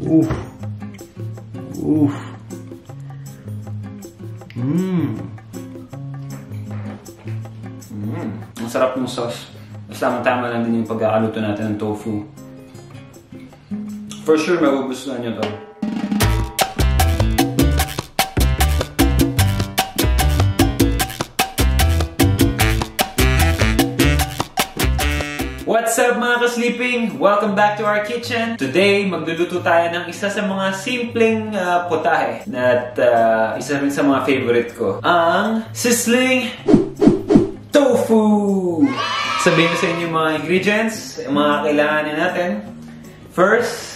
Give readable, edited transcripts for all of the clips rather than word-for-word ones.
Oof. Oof. Ang sarap ng sauce. Tama lang din yung pagkakaluto natin ng tofu. For sure, magugustuhan nyo to. What's up mga ka-sleeping? Welcome back to our kitchen. Today, magluluto tayo ng isa sa mga simpleng potahe at isa rin sa mga favorite ko. Ang Sizzling Tofu! Sabihin ko sa inyo mga ingredients, mga kailanganin natin. First,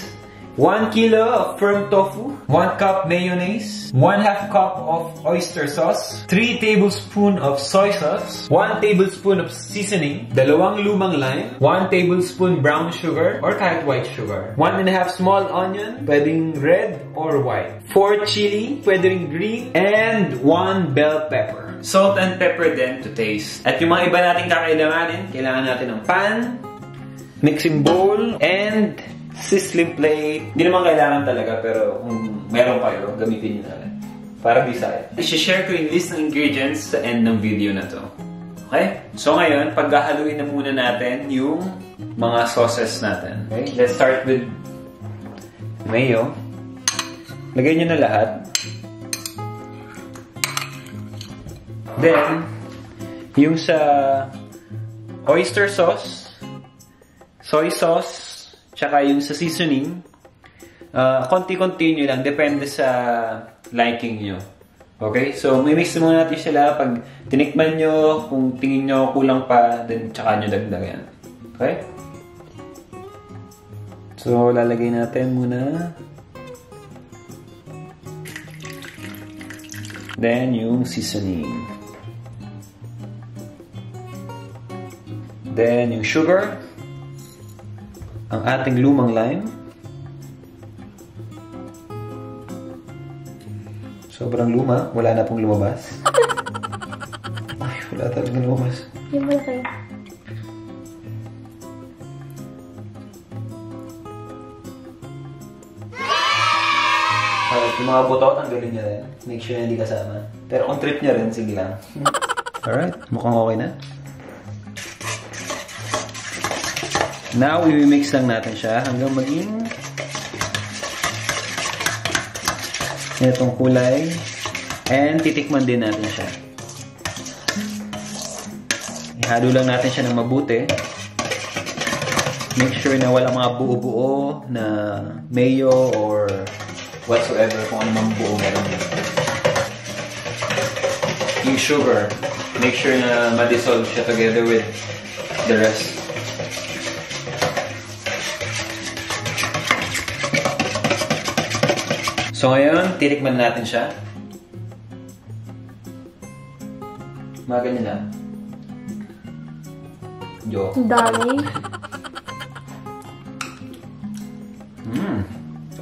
1 kilo of firm tofu, 1 cup mayonnaise, 1/2 cup of oyster sauce, 3 tablespoons of soy sauce, 1 tablespoon of seasoning, 2 lumang lime, 1 tablespoon brown sugar or kahit white sugar, 1.5 small onion, pwedeng red or white, 4 chili, pwedeng green, and 1 bell pepper. Salt and pepper then to taste. At yung mga iba nating kakailanganin, kailangan natin ng pan, mixing bowl, and sizzling plate. Hindi naman kailangan talaga, pero kung meron kayo, gamitin nyo na rin. Para bisaya. I-share ko yung list ng ingredients sa end ng video na to. Okay? So ngayon, paghahaluin na muna natin yung mga sauces natin. Okay? Let's start with mayo. Lagay nyo na lahat. Then, yung sa oyster sauce, soy sauce, tsaka yung sa seasoning, konti-konti nyo lang. Depende sa liking nyo. Okay? So, may mix muna natin sila. Pag tinikman nyo, kung tingin nyo kulang pa, then tsaka nyo dagdagan. Okay? So, lalagay natin muna. Then, yung seasoning. Then, yung sugar. Ang ating lumang lime. Sobrang luma. Wala na pong lumabas. Ay, wala talagang lumabas. Yung malaki. Alright, yung mga buto, tanggalin nyo rin. Make sure na hindi kasama. Pero kung trip nyo rin, sige lang. Alright, mukhang okay na. Now, i-mix lang natin siya hanggang maging itong kulay. And titikman din natin siya. Ihalo lang natin siya ng mabuti. Make sure na walang mga buo-buo na mayo or whatsoever kung ano mang buo meron. Yung sugar, make sure na ma-dissolve siya together with the rest. So ngayon, titikman natin siya. Mga ganyan lang. Joke. Dali.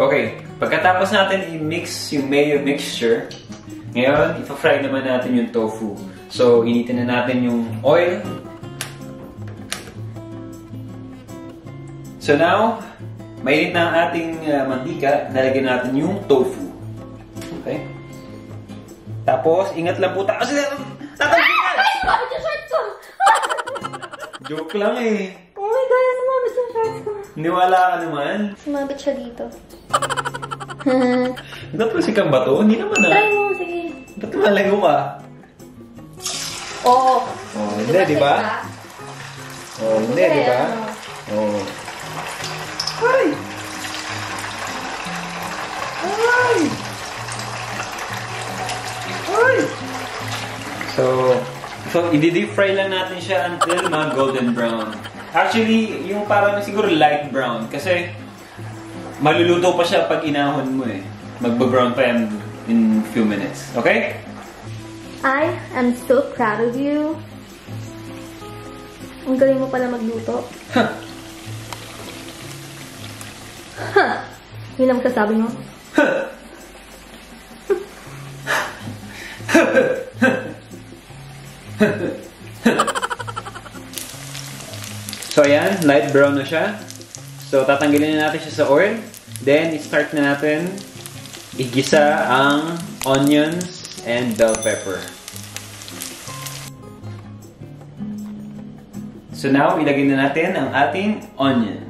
Okay. Pagkatapos natin i-mix yung mayo mixture, ngayon, ipa-fry naman natin yung tofu. So, initin na natin yung oil. So now, mainit na ang ating mantika, lalagyan natin yung tofu. Okay? Tapos, ingat lang po tayo. Kasi, tatanggihan! Ay! Bakit yung shorts ko? Joke lang eh. Oh my God! Sumabit yung shorts ko. Niwala ka naman. Sumabit siya dito. Naplasik kang ba to? Hindi naman ah. Try mo, sige. Ba't malayo ka? Oo. Oh, hindi, di ba? Oh, hindi, di ba? Oh. Ay! Ay! Ay! So i-deep fry lang natin siya until golden brown. Actually, yung parang siguro light brown. Kasi maluluto pa siya pag inahon mo eh. Magba-brown pa yan in few minutes. Okay? I am so proud of you. Ang galing mo pala magluto. Yun ang masasabi mo? So ayan, light brown na siya. So tatanggalin na natin siya sa oil. Then, start na natin igisa ang onions and bell pepper. So now, ilagay na natin ang ating onion.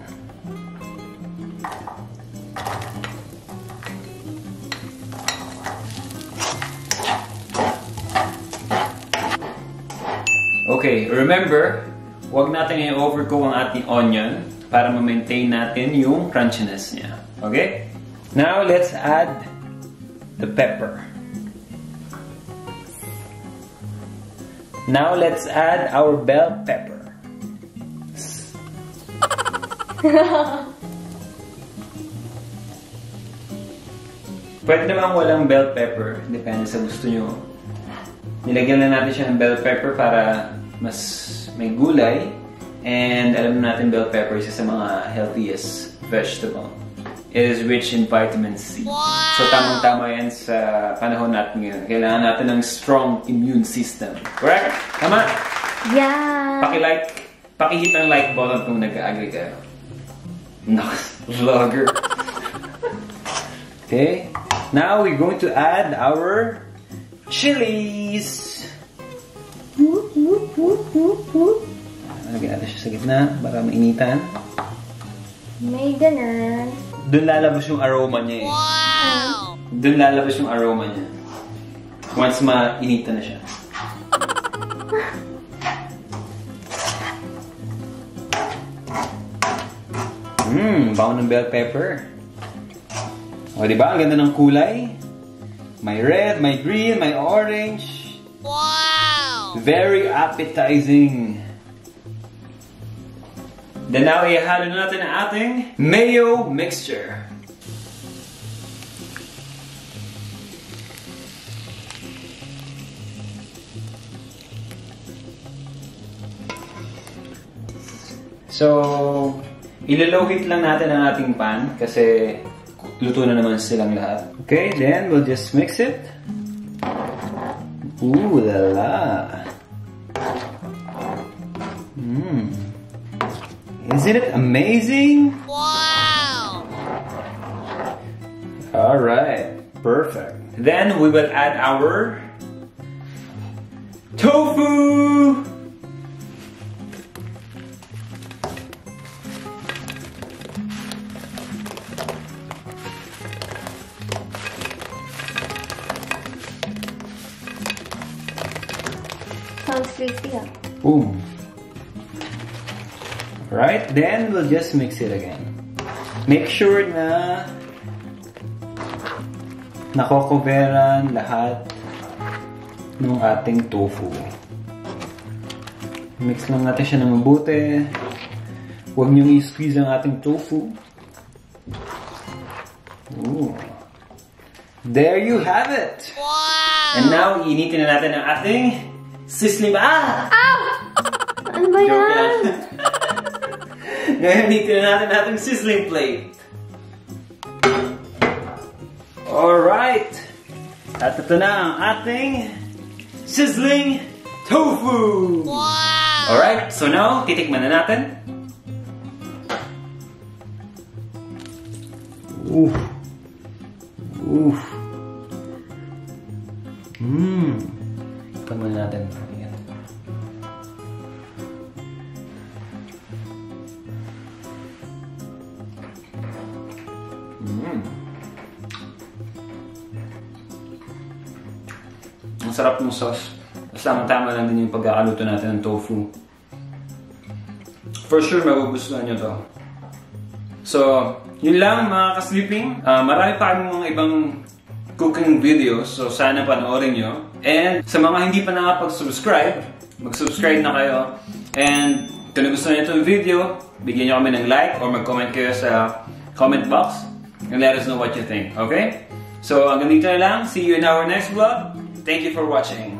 Okay, remember, huwag natin i-overcook ang ating onion para ma-maintain natin yung crunchiness niya. Okay? Now, let's add the pepper. Now, let's add our bell pepper. Pwede naman walang bell pepper. Depende sa gusto nyo. Nilagyan na natin siya ng bell pepper para mas may gulay. And alam natin bell pepper is isa sa mga healthiest vegetable. It is rich in vitamin C. Wow! So tamang-tama yan sa panahon natin ngayon. Kailangan natin ng strong immune system. Correct? Tama? Yeah! Paki-hit ang like button kung nag-agree kayo. Nice vlogger. Okay. Now we're going to add our chilies. Lagyan natin siya sa gitna para mainitan. May ganan. Doon lalabas yung aroma niya eh. Wow! Doon lalabas yung aroma niya. Once mainitan na siya. Bango ng bell pepper. O, diba? Ang ganda ng kulay. May red, may green, may orange. Wow! Very appetizing. Then now, ihalo na natin ang ating mayo mixture. So, ilalow heat lang natin ang ating pan kasi luto na naman silang lahat. Okay, then we'll just mix it. Ooh la la. Isn't it amazing? Wow! Alright, perfect. Then we will add our tofu! Sounds tasty, ah. Boom. Right, then we'll just mix it again. Make sure na nakokoveran lahat ng ating tofu. Mix lang natin siya ng mabuti. Huwag niyong i-squeeze ang ating tofu. Ooh. There you have it! Wow! And now, initin na natin ang ating sizzling... Ah! Ow! Ano ba yan? Ngayon, initin na natin ang ating sizzling plate. Alright! At ito na ang ating sizzling tofu! Wow! Alright, so now, titikman na natin. Oof! Oof! Tikman natin. Ayan. Ang sarap ng sauce. Tama lang din yung pagkakaluto natin ng tofu. For sure, magugustuhan nyo to. So, yun lang mga ka-sleeping. Marami pa kami mga ibang cooking videos. So, sana panoorin nyo. And sa mga hindi pa nakapag-subscribe, mag-subscribe na kayo. And kung gusto nyo itong video, bigyan nyo kami ng like or mag-comment kayo sa comment box. And let us know what you think. Okay? So, hanggang dito na lang. See you in our next vlog. Thank you for watching.